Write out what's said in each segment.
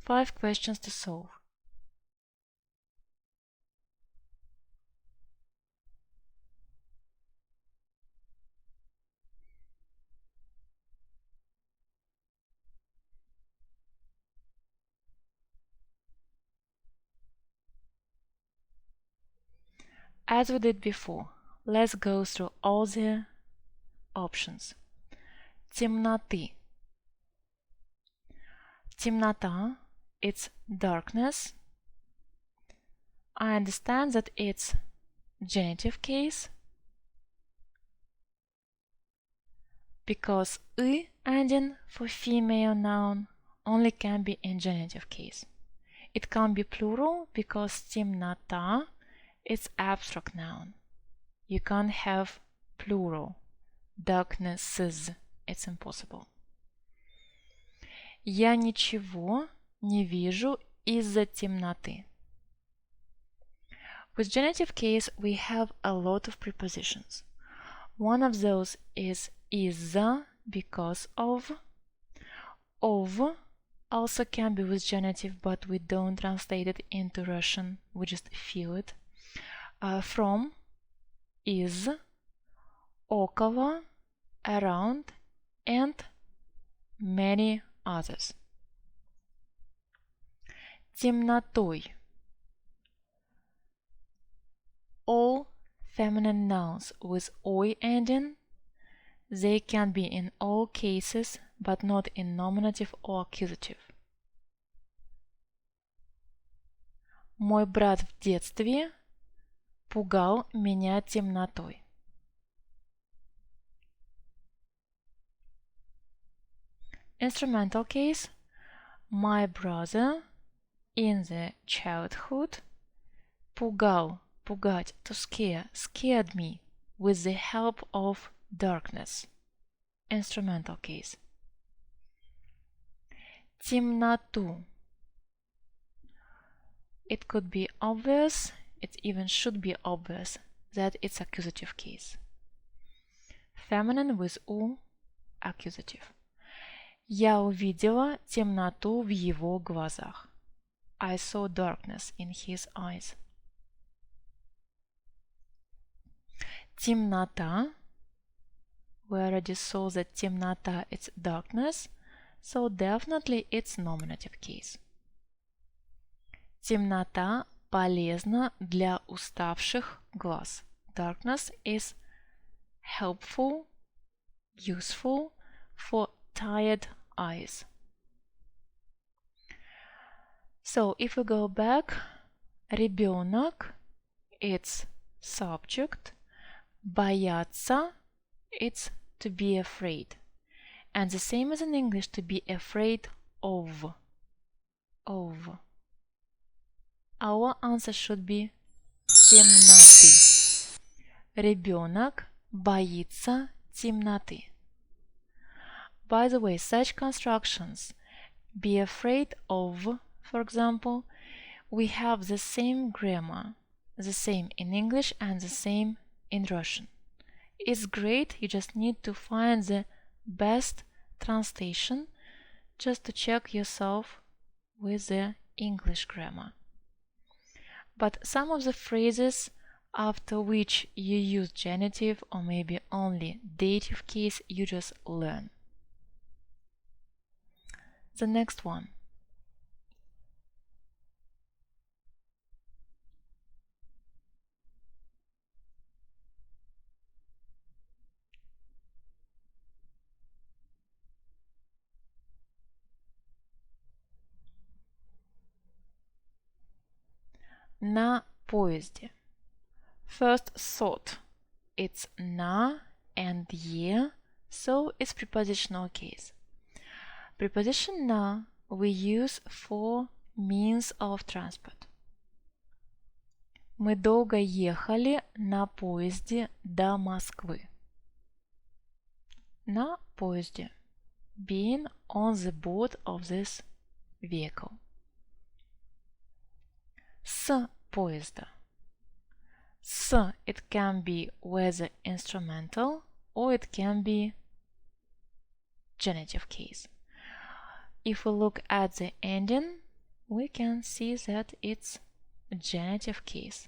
5 questions to solve. As we did before, let's go through all the options. Темноты. Темнота, it's darkness. I understand that it's genitive case because «ы» ending for female noun only can be in genitive case. It can't be plural because темнота it's abstract noun. You can't have plural. Darknesses. It's impossible. Я ничего не вижу из-за темноты. With genitive case, we have a lot of prepositions. One of those is из-за, because of. Of also can be with genitive, but we don't translate it into Russian. We just feel it. From, is, около, around, and many others. Темнотой. All feminine nouns with ой ending, they can be in all cases, but not in nominative or accusative. Мой брат в детстве пугал меня темнотой. Instrumental case. My brother in the childhood пугал, пугать, to scare, scared me with the help of darkness. Instrumental case. Темноту. It could be obvious, it even should be obvious that it's accusative case. Feminine with у, accusative. Я увидела темноту в его глазах. I saw darkness in his eyes. Темнота. We already saw that темнота it's darkness, so definitely it's nominative case. Темнота полезна для уставших глаз. Darkness is helpful, useful for tired eyes. So if we go back, ребёнок it's subject, бояться it's to be afraid, and the same as in English, to be afraid of. Our answer should be темноты. Ребёнок боится темноты. By the way, such constructions, be afraid of, for example, we have the same grammar, the same in English and the same in Russian. It's great, you just need to find the best translation just to check yourself with the English grammar. But some of the phrases after which you use genitive or maybe only dative case you just learn. The next one. На поезде. First thought. It's на and е, so it's prepositional case. Preposition на we use for means of transport. Мы долго ехали на поезде до Москвы. На поезде. Being on the board of this vehicle. С поезда. С it can be whether instrumental or it can be genitive case. If we look at the ending, we can see that it's a genitive case.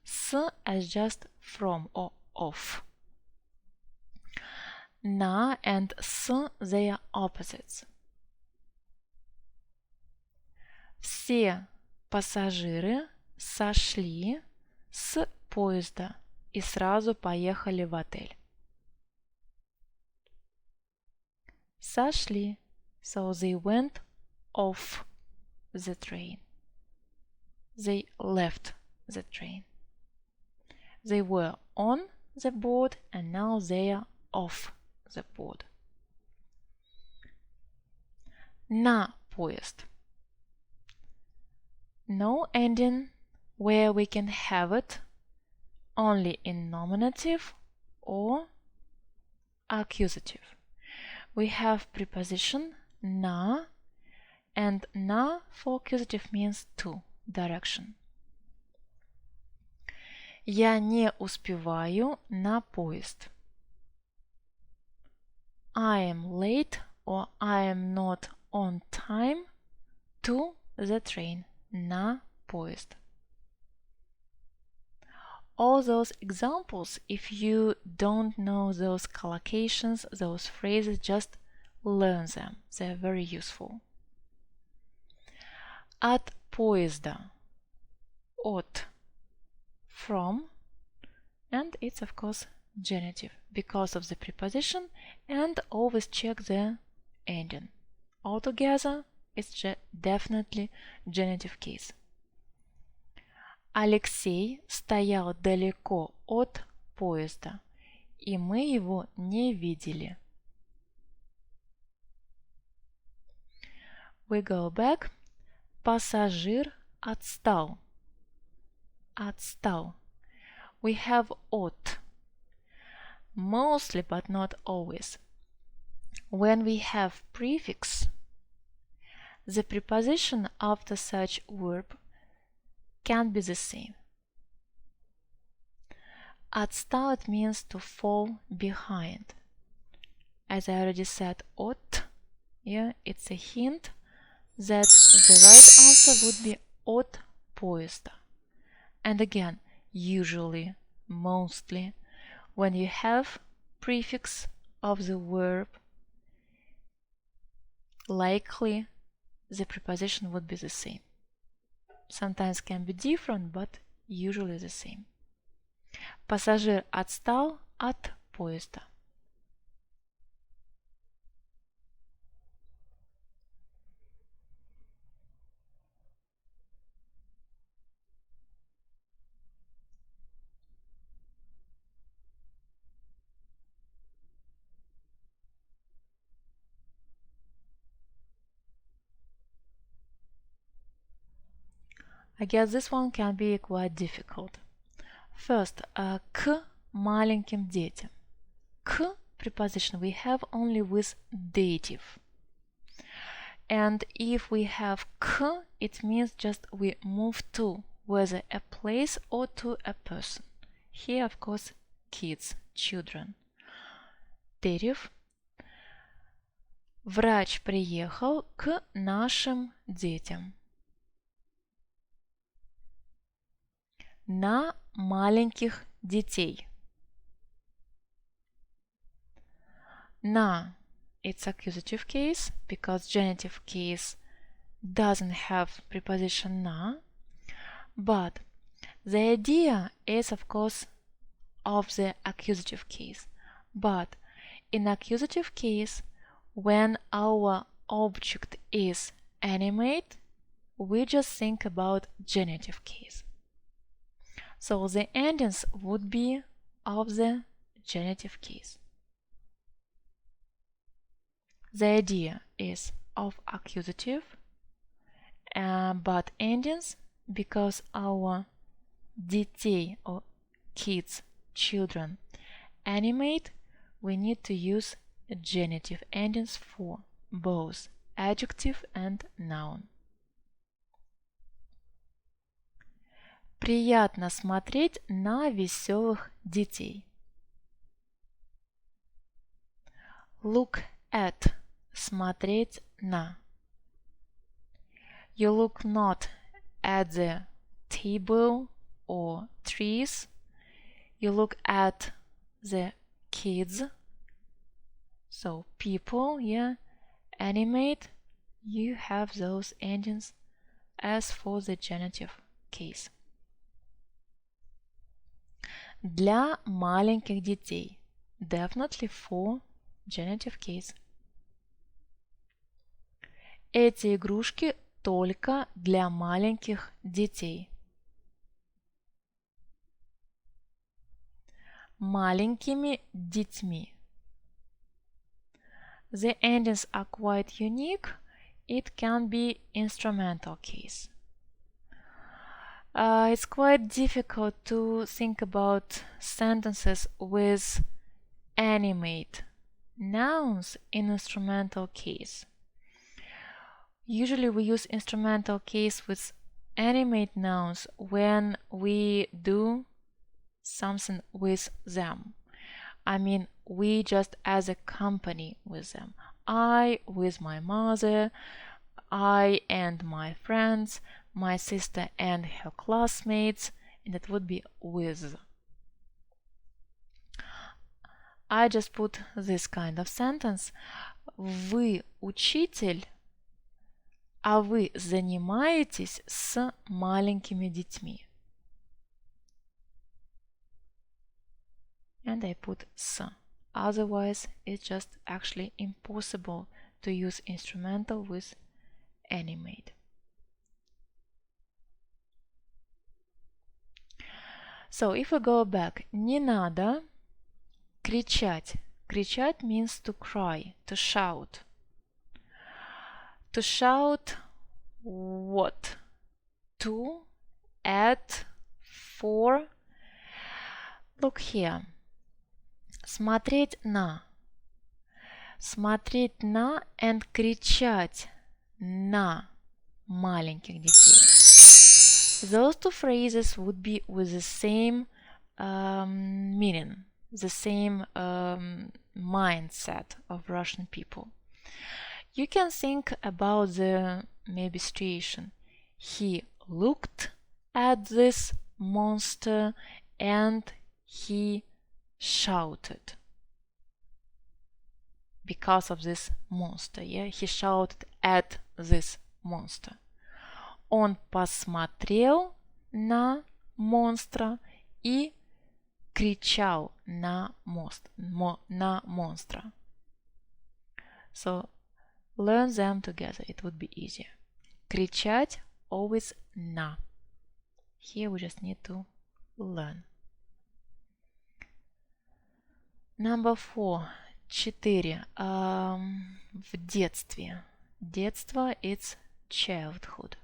S as just from or of. На and с, they are opposites. Все пассажиры сошли с поезда и сразу поехали в отель. Сошли, so they went off the train. They left the train. They were on the board and now they are off the board. На поезд. No ending where we can have it only in nominative or accusative. We have preposition на, and на for accusative means to, direction. Я не успеваю на поезд. I am late or I am not on time to the train. На поезд. All those examples, if you don't know those collocations, those phrases, just learn them. They're very useful. От поезда. От. From. And it's of course genitive because of the preposition, and always check the ending. Altogether, it's definitely genitive case. Алексей стоял далеко от поезда, и мы его не видели. We go back. Пассажир отстал. Отстал. We have от. Mostly, but not always. When we have prefix, the preposition after such verb can be the same. Отстал, it means to fall behind. As I already said, от, yeah, it's a hint that the right answer would be от поезда. And again, usually, mostly, when you have prefix of the verb, likely the preposition would be the same. Sometimes can be different, but usually the same. Пассажир отстал от поезда. I guess this one can be quite difficult. First, к маленьким детям. К preposition we have only with dative. And if we have к, it means just we move to, whether a place or to a person. Here, of course, kids, children. Dative. Врач приехал к нашим детям. На маленьких детей. На, it's accusative case because genitive case doesn't have preposition на, but the idea is of course of the accusative case. But in accusative case, when our object is animate, we just think about genitive case. So the endings would be of the genitive case. The idea is of accusative, but endings, because our детей or kids, children, animate, we need to use genitive endings for both adjective and noun. Приятно смотреть на веселых детей. Look at – смотреть на. You look not at the table or trees. You look at the kids. So people, yeah, animate, you have those endings as for the genitive case. Для маленьких детей. Definitely for genitive case. Эти игрушки только для маленьких детей. Маленькими детьми. The endings are quite unique. It can be instrumental case. It's quite difficult to think about sentences with animate nouns in instrumental case. Usually we use instrumental case with animate nouns when we do something with them. I mean, we just as a company with them. I with my mother, I and my friends, my sister and her classmates, and it would be with. I just put this kind of sentence. Вы учитель, а вы занимаетесь с маленькими детьми. And I put с. Otherwise, it's just actually impossible to use instrumental with animate. So if we go back, не надо кричать. Кричать means to cry, to shout. To shout what? To, at, for. Look here. Смотреть на. Смотреть на and кричать на маленьких детей. Those two phrases would be with the same meaning, the same mindset of Russian people. You can think about the maybe situation. He looked at this monster and he shouted because of this monster. Yeah, he shouted at this monster. Он посмотрел на монстра и кричал на монстра. So learn them together, it would be easier. Кричать always на. Here we just need to learn. Number 4. 4. В детстве. Детство it's childhood.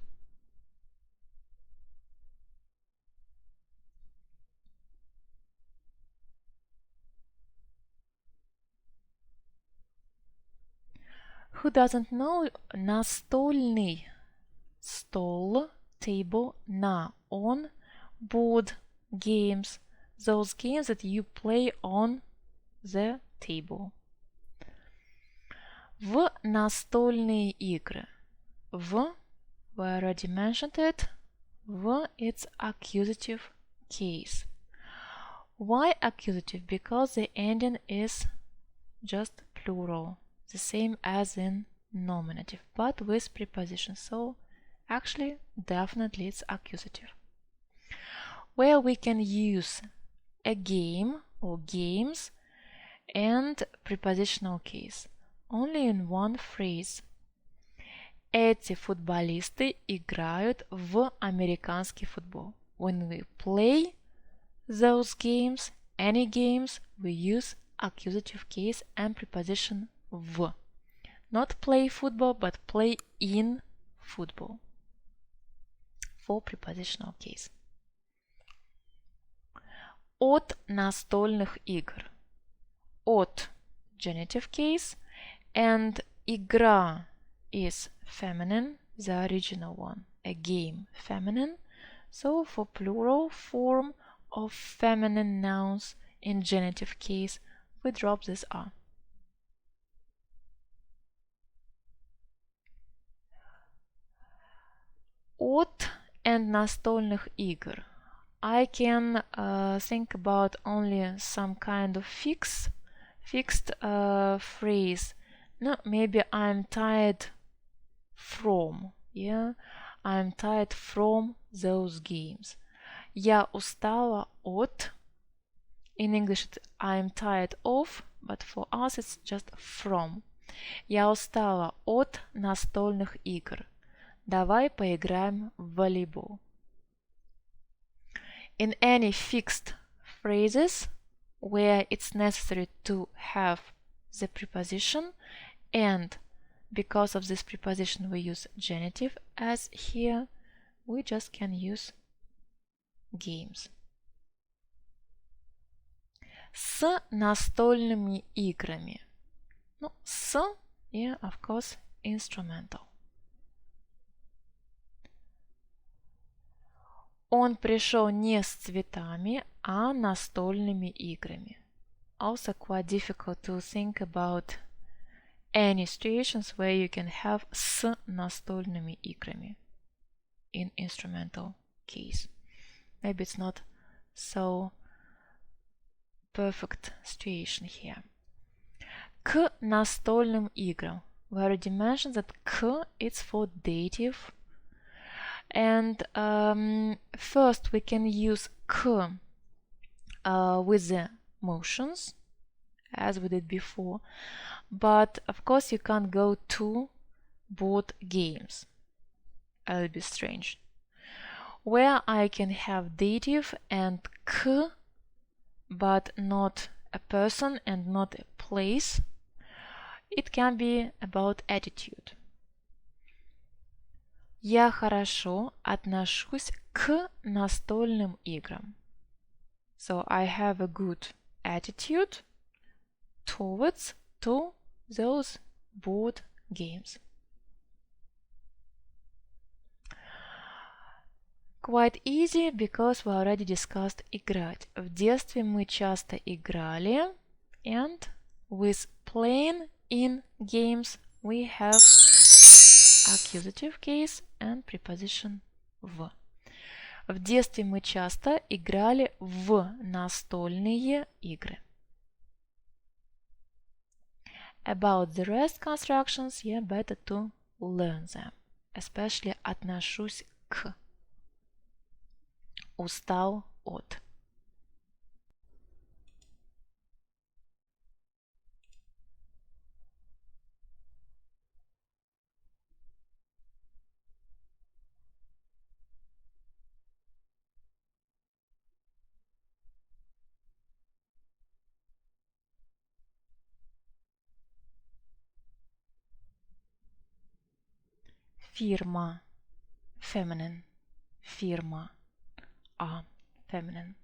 Who doesn't know? Настольный. Stall, table, на, on, board, games. Those games that you play on the table. В настольные игры. В, we already mentioned it. В, it's accusative case. Why accusative? Because the ending is just plural, the same as in nominative, but with preposition. So actually, definitely it's accusative. Where we can use a game or games and prepositional case. Only in one phrase. Эти футболисты играют в американский футбол. When we play those games, any games, we use accusative case and preposition в. Not play football, but play in football. For prepositional case. От настольных игр. От genitive case and игра is feminine, the original one, a game feminine. So for plural form of feminine nouns in genitive case, we drop this R. and настольных игр. I can think about only some kind of fixed phrase. No, maybe I'm tired from. Yeah, I'm tired from those games. Я устала от. In English, I'm tired of, but for us it's just from. Я устала от настольных игр. Давай поиграем в волейбол. In any fixed phrases where it's necessary to have the preposition, and because of this preposition we use genitive, as here we just can use games. С настольными играми. Ну, с, yeah, of course, instrumental. Он пришел не с цветами, а настольными играми. Also quite difficult to think about any situations where you can have с настольными играми in instrumental case. Maybe it's not so perfect situation here. К настольным играм. We already mentioned that к it's for dative. And first we can use к with the motions, as we did before. But of course you can't go to board games. A little bit strange. Where I can have dative and k, but not a person and not a place, it can be about attitude. Я хорошо отношусь к настольным играм. So I have a good attitude towards those board games. Quite easy because we already discussed играть. В детстве мы часто играли, and with playing in games we have accusative case and preposition в. В детстве мы часто играли в настольные игры. About the rest constructions, yeah, better to learn them. Especially отношусь к. Устал от. Фирма. Feminine. Фирма. А. Feminine.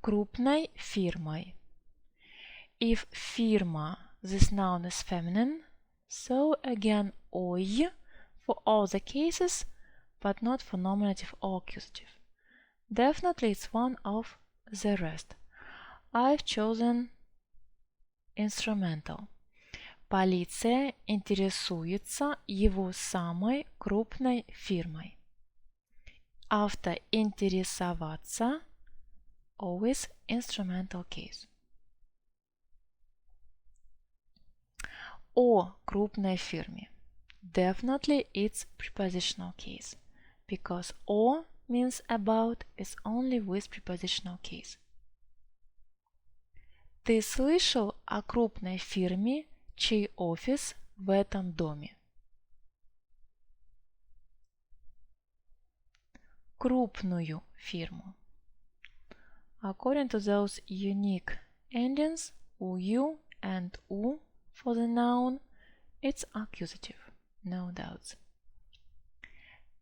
Крупной фирмой. If фирма, this noun is feminine, so again ой for all the cases, but not for nominative or accusative. Definitely it's one of the rest. I've chosen instrumental. Полиция интересуется его самой крупной фирмой. Автоинтересоваться always instrumental case. О крупной фирме. Definitely it's prepositional case, because о means about is only with prepositional case. Ты слышал о крупной фирме, чей офис в этом доме? Крупную фирму. According to those unique endings, ую and у for the noun, it's accusative, no doubts.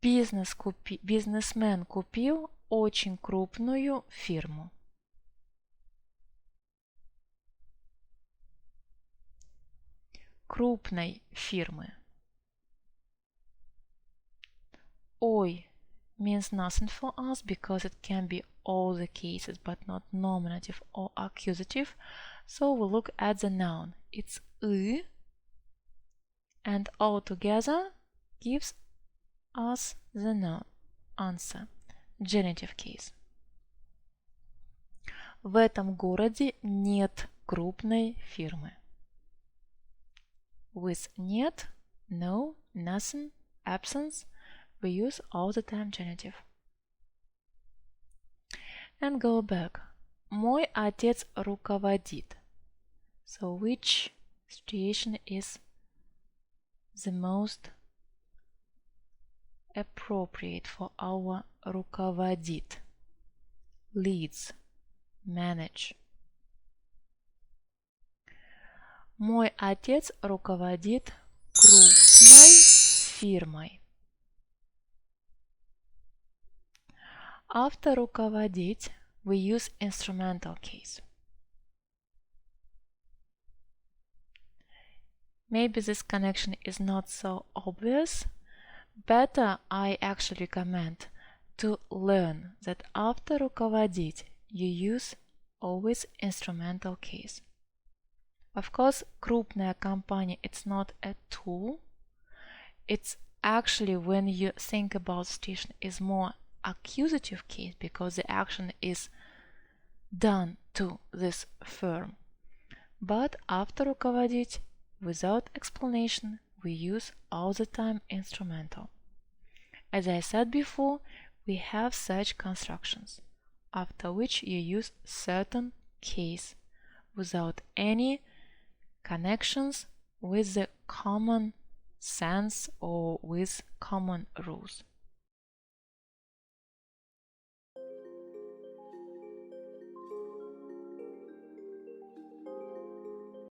Бизнесмен купил очень крупную фирму. Крупной фирмы. Ой means nothing for us because it can be all the cases but not nominative or accusative, so we'll look at the noun. It's and all together gives us the noun answer. genitive case. В этом городе нет крупной фирмы. With нет, no, nothing, absence, we use all the time genitive. And go back. Мой отец руководит. So which situation is the most appropriate for our руководит? Leads, manage. Мой отец руководит крупной фирмой. After руководить, we use instrumental case. Maybe this connection is not so obvious. Better I actually recommend to learn that after руководить, you use always instrumental case. Of course, крупная компания, it's not a tool. It's actually, when you think about situation, is more accusative case because the action is done to this firm. But after руководить, without explanation, we use all the time instrumental. As I said before, we have such constructions, after which you use certain case without any connections with the common sense or with common rules.